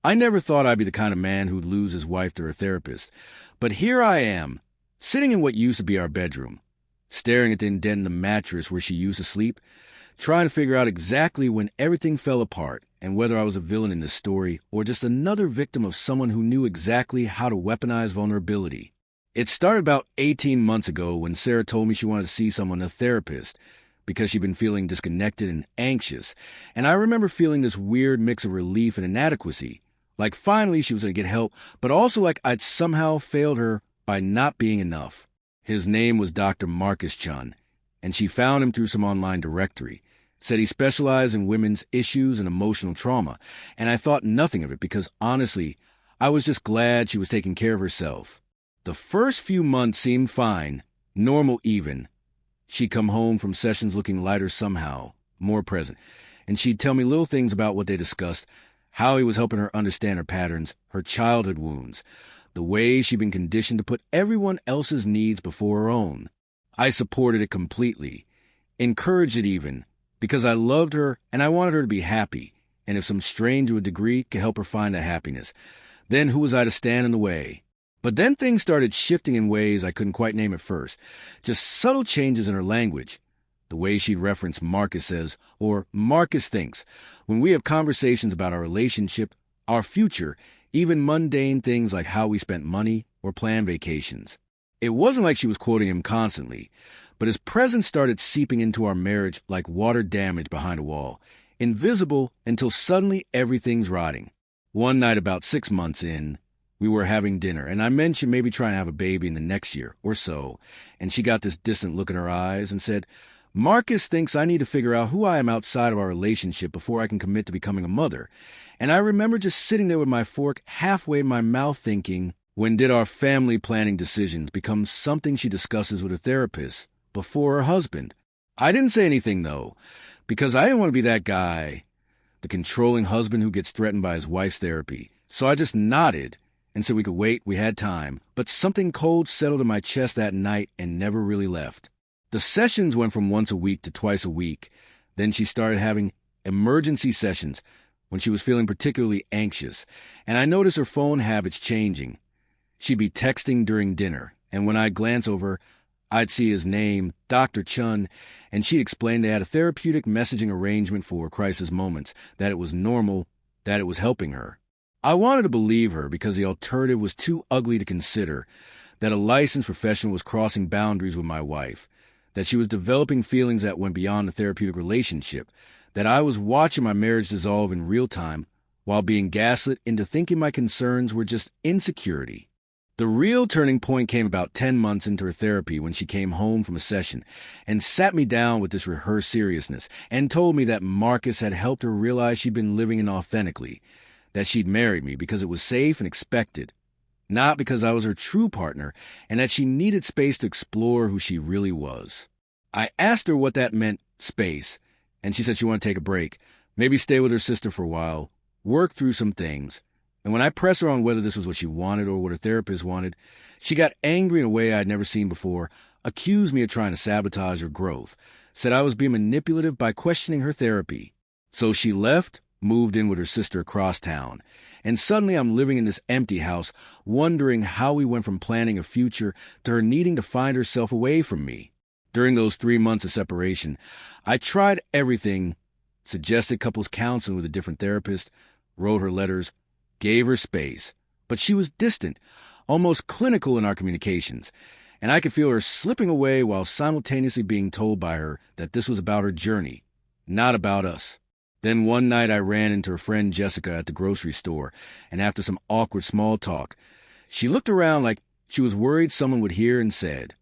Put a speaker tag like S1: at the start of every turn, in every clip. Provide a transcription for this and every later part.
S1: I never thought I'd be the kind of man who'd lose his wife to her therapist, but here I am, sitting in what used to be our bedroom, staring at the indent in the mattress where she used to sleep, trying to figure out exactly when everything fell apart and whether I was a villain in this story or just another victim of someone who knew exactly how to weaponize vulnerability. It started about 18 months ago when Sarah told me she wanted to see someone, a therapist, because she'd been feeling disconnected and anxious, and I remember feeling this weird mix of relief and inadequacy, like finally she was going to get help, but also like I'd somehow failed her by not being enough. His name was Dr. Marcus Chun, and she found him through some online directory. Said he specialized in women's issues and emotional trauma, and I thought nothing of it because, honestly, I was just glad she was taking care of herself. The first few months seemed fine, normal even. She'd come home from sessions looking lighter somehow, more present, and she'd tell me little things about what they discussed, how he was helping her understand her patterns, her childhood wounds, the way she'd been conditioned to put everyone else's needs before her own. I supported it completely, encouraged it even, because I loved her and I wanted her to be happy, and if some stranger to a degree could help her find that happiness, then who was I to stand in the way? But then things started shifting in ways I couldn't quite name at first, just subtle changes in her language. The way she'd reference Marcus as, or Marcus thinks, when we have conversations about our relationship, our future, even mundane things like how we spent money or planned vacations. It wasn't like she was quoting him constantly, but his presence started seeping into our marriage like water damage behind a wall, invisible until suddenly everything's rotting. One night about 6 months in, we were having dinner, and I mentioned maybe trying to have a baby in the next year or so, and she got this distant look in her eyes and said, "Marcus thinks I need to figure out who I am outside of our relationship before I can commit to becoming a mother." And I remember just sitting there with my fork halfway in my mouth thinking, when did our family planning decisions become something she discusses with a therapist before her husband? I didn't say anything, though, because I didn't want to be that guy, the controlling husband who gets threatened by his wife's therapy. So I just nodded and said we could wait, we had time, but something cold settled in my chest that night and never really left. The sessions went from once a week to twice a week. Then she started having emergency sessions when she was feeling particularly anxious, and I noticed her phone habits changing. She'd be texting during dinner, and when I'd glance over, I'd see his name, Dr. Chun, and she'd explain they had a therapeutic messaging arrangement for crisis moments, that it was normal, that it was helping her. I wanted to believe her because the alternative was too ugly to consider, that a licensed professional was crossing boundaries with my wife, that she was developing feelings that went beyond the therapeutic relationship, that I was watching my marriage dissolve in real time while being gaslit into thinking my concerns were just insecurity. The real turning point came about 10 months into her therapy when she came home from a session and sat me down with this rehearsed seriousness and told me that Marcus had helped her realize she'd been living inauthentically, that she'd married me because it was safe and expected, not because I was her true partner, and that she needed space to explore who she really was. I asked her what that meant, space, and she said she wanted to take a break, maybe stay with her sister for a while, work through some things. And when I pressed her on whether this was what she wanted or what her therapist wanted, she got angry in a way I'd never seen before, accused me of trying to sabotage her growth, said I was being manipulative by questioning her therapy. So she left, moved in with her sister across town, and suddenly I'm living in this empty house, wondering how we went from planning a future to her needing to find herself away from me. During those 3 months of separation, I tried everything, suggested couples counseling with a different therapist, wrote her letters, gave her space, but she was distant, almost clinical in our communications, and I could feel her slipping away while simultaneously being told by her that this was about her journey, not about us. Then one night I ran into her friend Jessica at the grocery store, and after some awkward small talk, she looked around like she was worried someone would hear and said,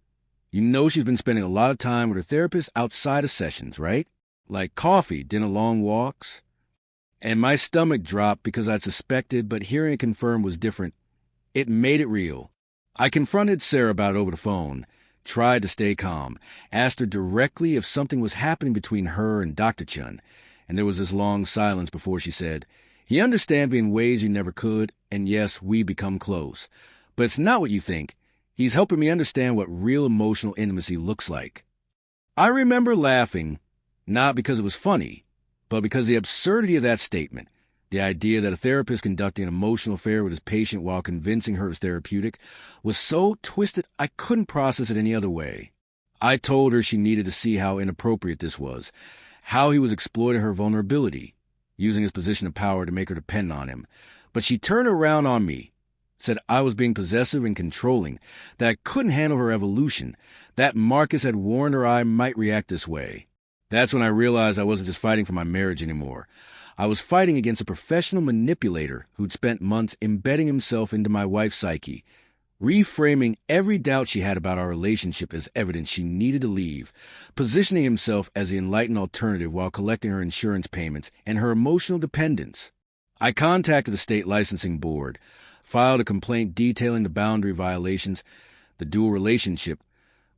S1: "You know she's been spending a lot of time with her therapist outside of sessions, right? Like coffee, dinner, long walks?" And my stomach dropped because I'd suspected, but hearing it confirmed was different. It made it real. I confronted Sarah about it over the phone, tried to stay calm, asked her directly if something was happening between her and Dr. Chun, and there was this long silence before she said, "He understands me in ways you never could, and yes, we become close. But it's not what you think. He's helping me understand what real emotional intimacy looks like." I remember laughing, not because it was funny, but because the absurdity of that statement, The idea that a therapist conducting an emotional affair with his patient while convincing her it was therapeutic was so twisted I couldn't process it any other way. I told her she needed to see how inappropriate this was, how he was exploiting her vulnerability, using his position of power to make her depend on him. But she turned around on me, said I was being possessive and controlling, that I couldn't handle her evolution, that Marcus had warned her I might react this way. That's when I realized I wasn't just fighting for my marriage anymore. I was fighting against a professional manipulator who'd spent months embedding himself into my wife's psyche, reframing every doubt she had about our relationship as evidence she needed to leave, positioning himself as the enlightened alternative while collecting her insurance payments and her emotional dependence. I contacted the state licensing board, filed a complaint detailing the boundary violations, the dual relationship,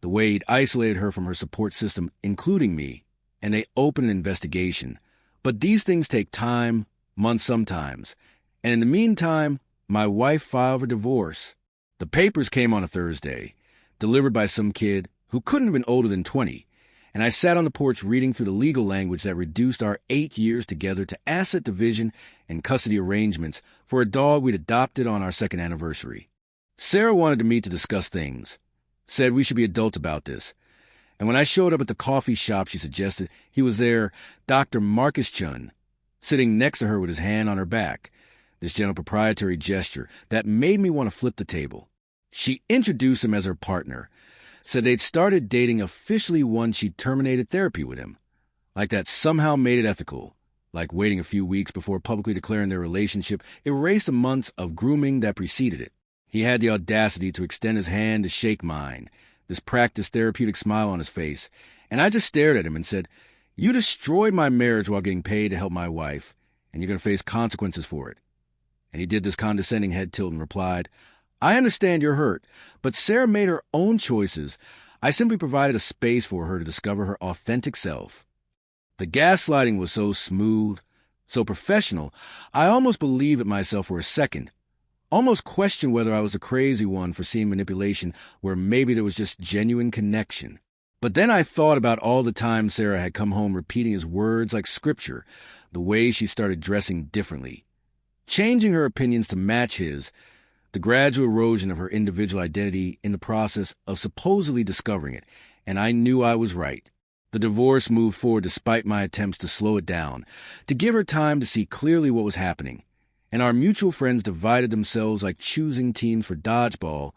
S1: the way he'd isolated her from her support system, including me, and they opened an investigation. But these things take time, months sometimes, and in the meantime, my wife filed for divorce. The papers came on a Thursday, delivered by some kid who couldn't have been older than 20, and I sat on the porch reading through the legal language that reduced our 8 years together to asset division and custody arrangements for a dog we'd adopted on our second anniversary. Sarah wanted to meet to discuss things, said we should be adults about this, and when I showed up at the coffee shop she suggested, he was there, Dr. Marcus Chun, sitting next to her with his hand on her back, this gentle proprietary gesture that made me want to flip the table. She introduced him as her partner, said they'd started dating officially once she terminated therapy with him. Like that somehow made it ethical, like waiting a few weeks before publicly declaring their relationship erased the months of grooming that preceded it. He had the audacity to extend his hand to shake mine, this practiced therapeutic smile on his face, and I just stared at him and said, "You destroyed my marriage while getting paid to help my wife, and you're going to face consequences for it." And he did this condescending head tilt and replied, "I understand you're hurt, but Sarah made her own choices. I simply provided a space for her to discover her authentic self." The gaslighting was so smooth, so professional, I almost believed it myself for a second. Almost questioned whether I was a crazy one for seeing manipulation where maybe there was just genuine connection. But then I thought about all the times Sarah had come home repeating his words like scripture, the way she started dressing differently, changing her opinions to match his, the gradual erosion of her individual identity in the process of supposedly discovering it, and I knew I was right. The divorce moved forward despite my attempts to slow it down, to give her time to see clearly what was happening. And our mutual friends divided themselves like choosing teams for dodgeball,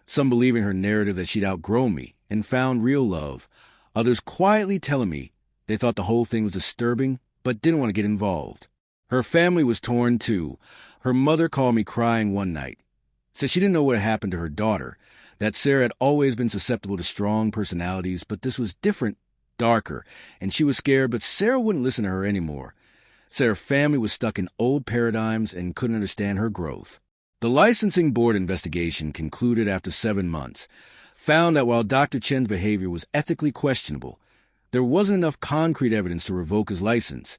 S1: some believing her narrative that she'd outgrown me and found real love, others quietly telling me they thought the whole thing was disturbing but didn't want to get involved. Her family was torn too. Her mother called me crying one night, said she didn't know what had happened to her daughter, that Sarah had always been susceptible to strong personalities, but this was different, darker, and she was scared, but Sarah wouldn't listen to her anymore. Said her family was stuck in old paradigms and couldn't understand her growth. The licensing board investigation concluded after 7 months, found that while Dr. Chen's behavior was ethically questionable, there wasn't enough concrete evidence to revoke his license,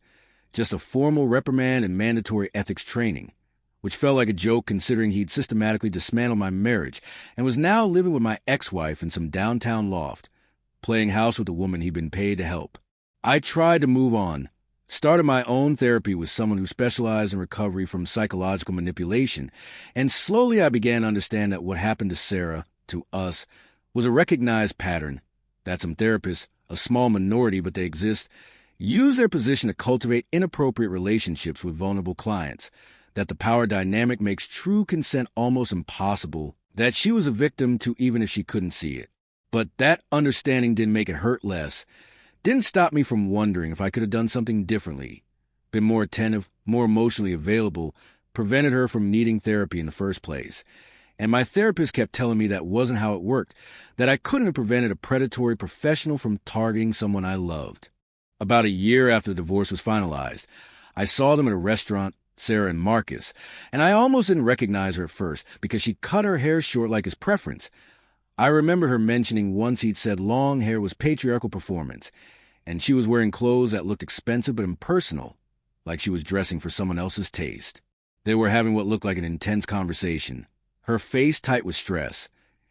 S1: just a formal reprimand and mandatory ethics training, which felt like a joke considering he'd systematically dismantled my marriage and was now living with my ex-wife in some downtown loft, playing house with a woman he'd been paid to help. I tried to move on, started my own therapy with someone who specialized in recovery from psychological manipulation, and slowly I began to understand that what happened to Sarah, to us, was a recognized pattern, that some therapists, a small minority but they exist, use their position to cultivate inappropriate relationships with vulnerable clients, that the power dynamic makes true consent almost impossible, that she was a victim to even if she couldn't see it. But that understanding didn't make it hurt less, didn't stop me from wondering if I could have done something differently, been more attentive, more emotionally available, prevented her from needing therapy in the first place. And my therapist kept telling me that wasn't how it worked, that I couldn't have prevented a predatory professional from targeting someone I loved. About a year after the divorce was finalized, I saw them at a restaurant, Sarah and Marcus, and I almost didn't recognize her at first because she cut her hair short like his preference. I remember her mentioning once he'd said long hair was patriarchal performance, and she was wearing clothes that looked expensive but impersonal, like she was dressing for someone else's taste. They were having what looked like an intense conversation, her face tight with stress,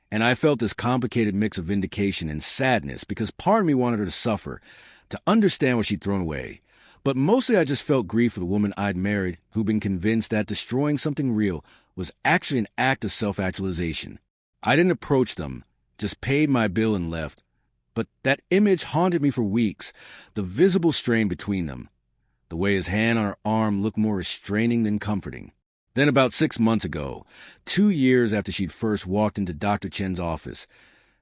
S1: and I felt this complicated mix of vindication and sadness because part of me wanted her to suffer, to understand what she'd thrown away, But mostly I just felt grief for the woman I'd married who'd been convinced that destroying something real was actually an act of self-actualization. I didn't approach them, just paid my bill and left. But that image haunted me for weeks, the visible strain between them. The way his hand on her arm looked more restraining than comforting. Then about 6 months ago, 2 years after she'd first walked into Dr. Chen's office,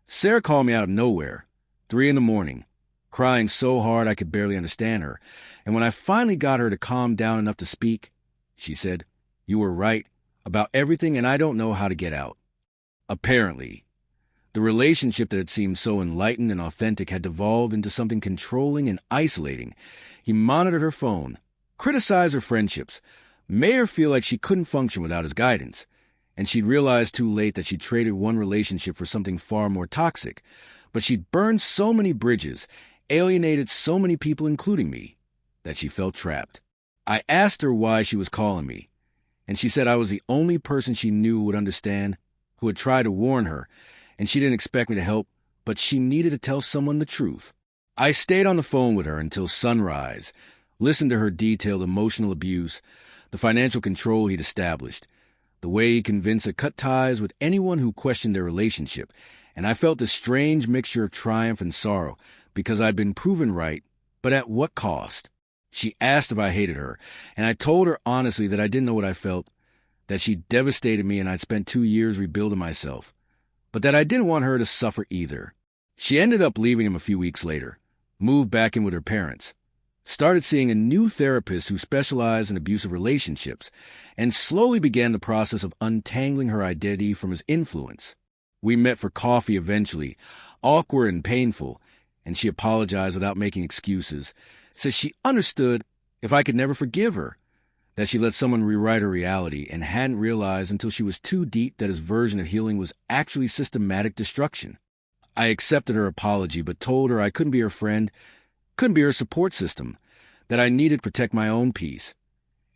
S1: Sarah called me out of nowhere, 3 a.m, crying so hard I could barely understand her. And when I finally got her to calm down enough to speak, she said, "You were right about everything and I don't know how to get out." Apparently, the relationship that had seemed so enlightened and authentic had devolved into something controlling and isolating. He monitored her phone, criticized her friendships, made her feel like she couldn't function without his guidance. And she'd realized too late that she'd traded one relationship for something far more toxic. But she'd burned so many bridges, alienated so many people, including me, that she felt trapped. I asked her why she was calling me, and she said I was the only person she knew would understand, who had tried to warn her, and she didn't expect me to help, but she needed to tell someone the truth. I stayed on the phone with her until sunrise, listened to her detailed emotional abuse, the financial control he'd established, the way he convinced her to cut ties with anyone who questioned their relationship, and I felt a strange mixture of triumph and sorrow because I'd been proven right, but at what cost? She asked if I hated her, and I told her honestly that I didn't know what I felt, that she devastated me and I'd spent 2 years rebuilding myself, but that I didn't want her to suffer either. She ended up leaving him a few weeks later, moved back in with her parents, started seeing a new therapist who specialized in abusive relationships, and slowly began the process of untangling her identity from his influence. We met for coffee eventually, awkward and painful, and she apologized without making excuses, said she understood if I could never forgive her, that she let someone rewrite her reality and hadn't realized until she was too deep that his version of healing was actually systematic destruction. I accepted her apology, but told her I couldn't be her friend, couldn't be her support system, that I needed to protect my own peace.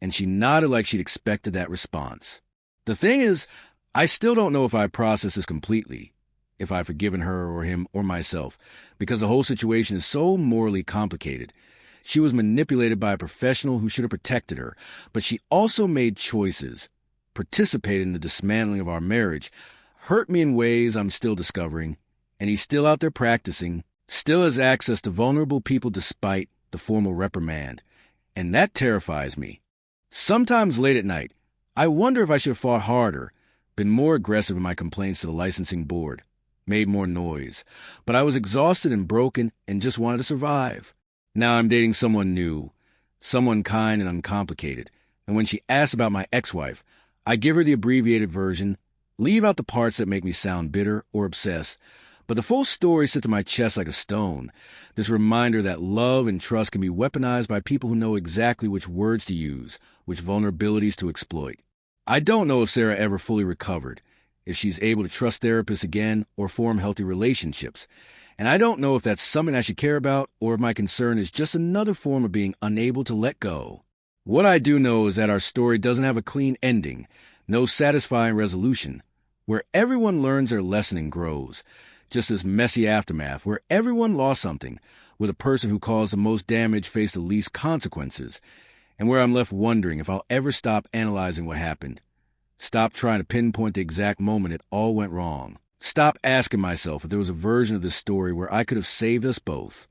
S1: And she nodded like she'd expected that response. The thing is, I still don't know if I processed this completely, if I've forgiven her or him or myself, because the whole situation is so morally complicated. She was manipulated by a professional who should have protected her, but she also made choices, participated in the dismantling of our marriage, hurt me in ways I'm still discovering, and he's still out there practicing, still has access to vulnerable people despite the formal reprimand. And that terrifies me. Sometimes late at night, I wonder if I should have fought harder, been more aggressive in my complaints to the licensing board, made more noise. But I was exhausted and broken and just wanted to survive. Now I'm dating someone new, someone kind and uncomplicated. And when she asks about my ex-wife, I give her the abbreviated version, leave out the parts that make me sound bitter or obsessed. But the full story sits in my chest like a stone, this reminder that love and trust can be weaponized by people who know exactly which words to use, which vulnerabilities to exploit. I don't know if Sarah ever fully recovered, if she's able to trust therapists again or form healthy relationships. And I don't know if that's something I should care about or if my concern is just another form of being unable to let go. What I do know is that our story doesn't have a clean ending, no satisfying resolution, where everyone learns their lesson and grows. Just this messy aftermath where everyone lost something, where the person who caused the most damage faced the least consequences, and where I'm left wondering if I'll ever stop analyzing what happened, stop trying to pinpoint the exact moment it all went wrong, stop asking myself if there was a version of this story where I could have saved us both.